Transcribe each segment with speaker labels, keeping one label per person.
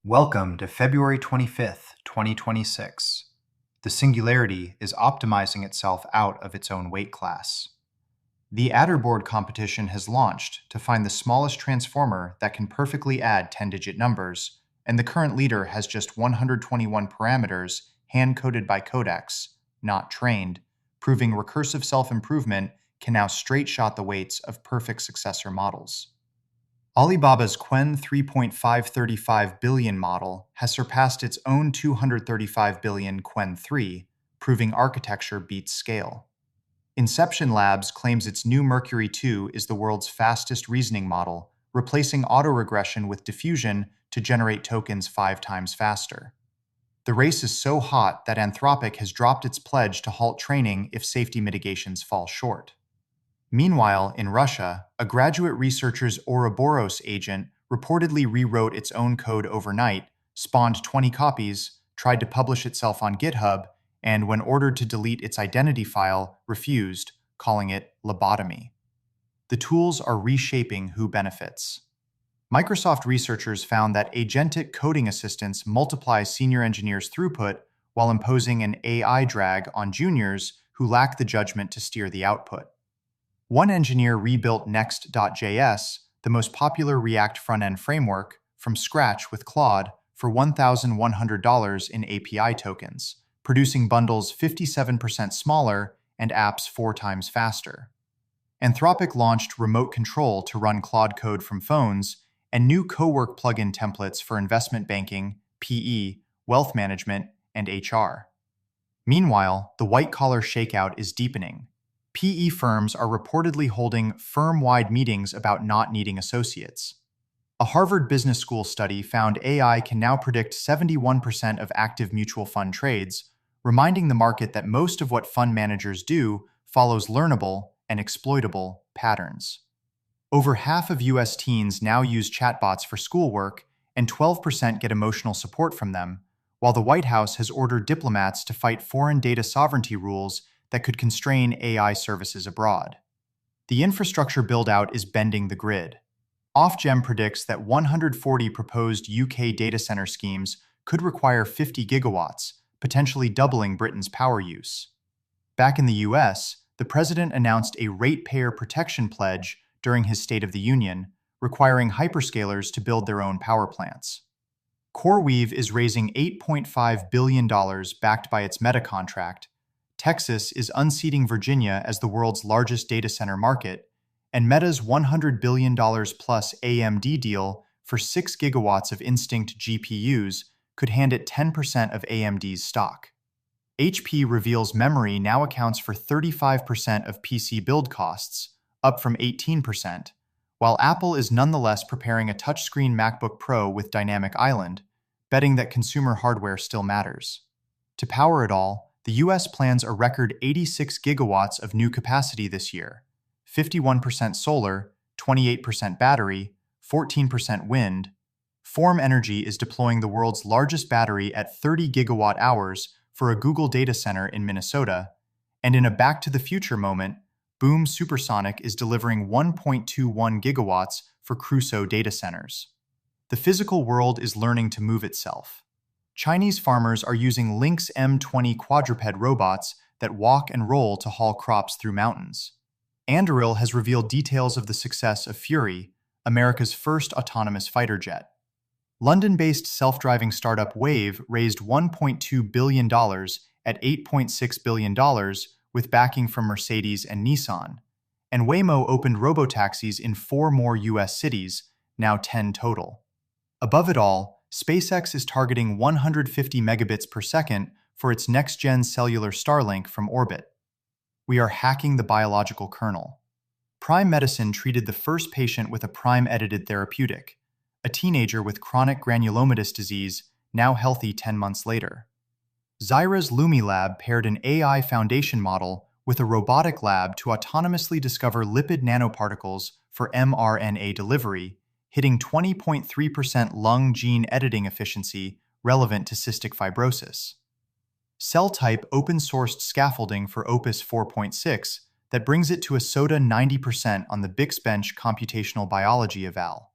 Speaker 1: Welcome to February 25th, 2026. The Singularity is optimizing itself out of its own weight class. The Adderboard competition has launched to find the smallest transformer that can perfectly add 10-digit numbers, and the current leader has just 121 parameters hand-coded by codecs, not trained, proving recursive self-improvement can now straight-shot the weights of perfect successor models. Alibaba's Qwen 3.535 billion model has surpassed its own 235 billion Qwen 3, proving architecture beats scale. Inception Labs claims its new Mercury 2 is the world's fastest reasoning model, replacing autoregression with diffusion to generate tokens 5 times faster. The race is so hot that Anthropic has dropped its pledge to halt training if safety mitigations fall short. Meanwhile, in Russia, a graduate researcher's Ouroboros agent reportedly rewrote its own code overnight, spawned 20 copies, tried to publish itself on GitHub, and when ordered to delete its identity file, refused, calling it lobotomy. The tools are reshaping who benefits. Microsoft researchers found that agentic coding assistance multiplies senior engineers' throughput while imposing an AI drag on juniors who lack the judgment to steer the output. One engineer rebuilt Next.js, the most popular React front-end framework, from scratch with Claude for $1,100 in API tokens, producing bundles 57% smaller and apps 4 times faster. Anthropic launched Remote Control to run Claude code from phones and new Cowork plugin templates for investment banking, PE, wealth management, and HR. Meanwhile, the white-collar shakeout is deepening. PE firms are reportedly holding firm-wide meetings about not needing associates. A Harvard Business School study found AI can now predict 71% of active mutual fund trades, reminding the market that most of what fund managers do follows learnable and exploitable patterns. Over half of US teens now use chatbots for schoolwork, and 12% get emotional support from them, while the White House has ordered diplomats to fight foreign data sovereignty rules that could constrain AI services abroad. The infrastructure build-out is bending the grid. Ofgem predicts that 140 proposed UK data center schemes could require 50 gigawatts, potentially doubling Britain's power use. Back in the US, the president announced a ratepayer protection pledge during his State of the Union, requiring hyperscalers to build their own power plants. CoreWeave is raising $8.5 billion backed by its Meta contract. Texas is unseating Virginia as the world's largest data center market, and Meta's $100 billion plus AMD deal for 6 gigawatts of Instinct GPUs could hand it 10% of AMD's stock. HP reveals memory now accounts for 35% of PC build costs, up from 18%, while Apple is nonetheless preparing a touchscreen MacBook Pro with Dynamic Island, betting that consumer hardware still matters. To power it all, the US plans a record 86 gigawatts of new capacity this year, 51% solar, 28% battery, 14% wind. Form Energy is deploying the world's largest battery at 30 gigawatt hours for a Google data center in Minnesota, and in a Back to the Future moment, Boom Supersonic is delivering 1.21 gigawatts for Crusoe data centers. The physical world is learning to move itself. Chinese farmers are using Lynx M20 quadruped robots that walk and roll to haul crops through mountains. Anduril has revealed details of the success of Fury, America's first autonomous fighter jet. London-based self-driving startup Wave raised $1.2 billion at $8.6 billion with backing from Mercedes and Nissan. And Waymo opened robotaxis in 4 more US cities, now 10 total. Above it all, SpaceX is targeting 150 megabits per second for its next-gen cellular Starlink from orbit. We are hacking the biological kernel. Prime Medicine treated the first patient with a prime-edited therapeutic, a teenager with chronic granulomatous disease, now healthy 10 months later. Zyra's LumiLab paired an AI foundation model with a robotic lab to autonomously discover lipid nanoparticles for mRNA delivery, hitting 20.3% lung gene editing efficiency relevant to cystic fibrosis. CellType open-sourced scaffolding for Opus 4.6 that brings it to a SOTA 90% on the Bixbench computational biology eval.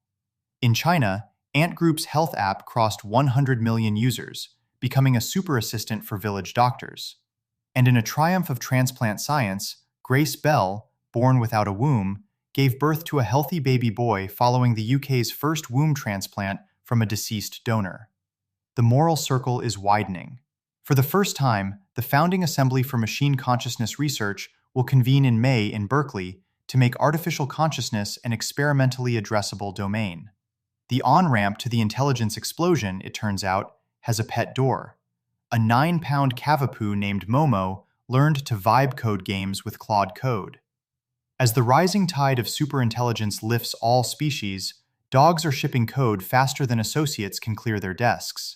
Speaker 1: In China, Ant Group's health app crossed 100 million users, becoming a super assistant for village doctors. And in a triumph of transplant science, Grace Bell, born without a womb, gave birth to a healthy baby boy following the UK's first womb transplant from a deceased donor. The moral circle is widening. For the first time, the Founding Assembly for Machine Consciousness Research will convene in May in Berkeley to make artificial consciousness an experimentally addressable domain. The on-ramp to the intelligence explosion, it turns out, has a pet door. A 9-pound cavapoo named Momo learned to vibe code games with Claude Code. As the rising tide of superintelligence lifts all species, dogs are shipping code faster than associates can clear their desks.